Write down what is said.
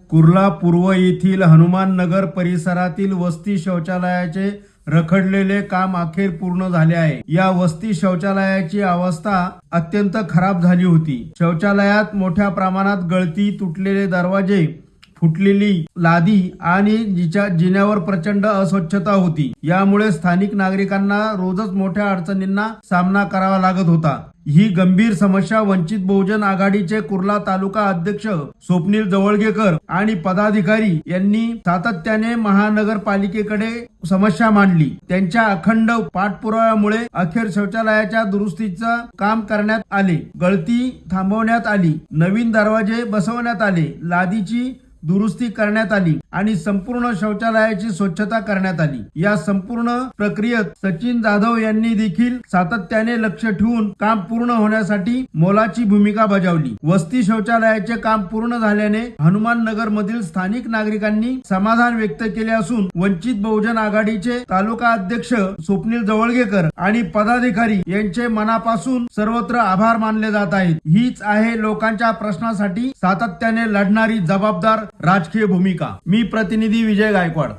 कुर्ला पूर्व येथील हनुमान नगर परिसरातील वस्ती शौचालयाचे रखडलेले काम अखेर पूर्ण झाले आहे। या वस्ती शौचालयाची अवस्था अत्यंत खराब झाली होती। शौचालयात मोठ्या प्रमाणात गळती, तुटलेले दरवाजे, फुटलेली लादी आणि जिन्यावर प्रचंड अस्वच्छता होती। यामुळे स्थानिक नागरिकांना रोजच मोठ्या अडचणींना सामना करावा लागत होता। ही गंभीर समस्या वंचित बहुजन आघाडीचे कुर्ला तालुका अध्यक्ष स्वप्नील जवळगेकर आणि पदाधिकारी यांनी सातत्याने महानगरपालिकेकडे समस्या मांडली। त्यांच्या अखंड पाठपुराव्यामुळे अखेर शौचालयाच्या दुरुस्तीचं काम करण्यात आले, गळती थांबवण्यात आली, नवीन दरवाजे बसवण्यात आले, लादीची दुरुस्ती करण्यात आली आणि संपूर्ण शौचालयाची स्वच्छता करण्यात आली। या संपूर्ण प्रक्रियेत सचिन जाधव यांनी देखील सातत्याने लक्ष ठेवून काम पूर्ण होण्यासाठी मोलाची भूमिका बजावली। वस्ती शौचालयाचे काम पूर्ण झाल्याने हनुमान नगर मधील स्थानिक नागरिकांनी समाधान व्यक्त केले असून वंचित बहुजन आघाडीचे तालुका अध्यक्ष स्वप्नील जवळगेकर आणि पदाधिकारी यांचे मनापासून सर्वत्र आभार मानले जात आहेत। हीच आहे लोकांच्या प्रश्नासाठी सातत्याने लढणारी जबाबदार राजकीय भूमिका। मी प्रतिनिधी विजय गायकवाड।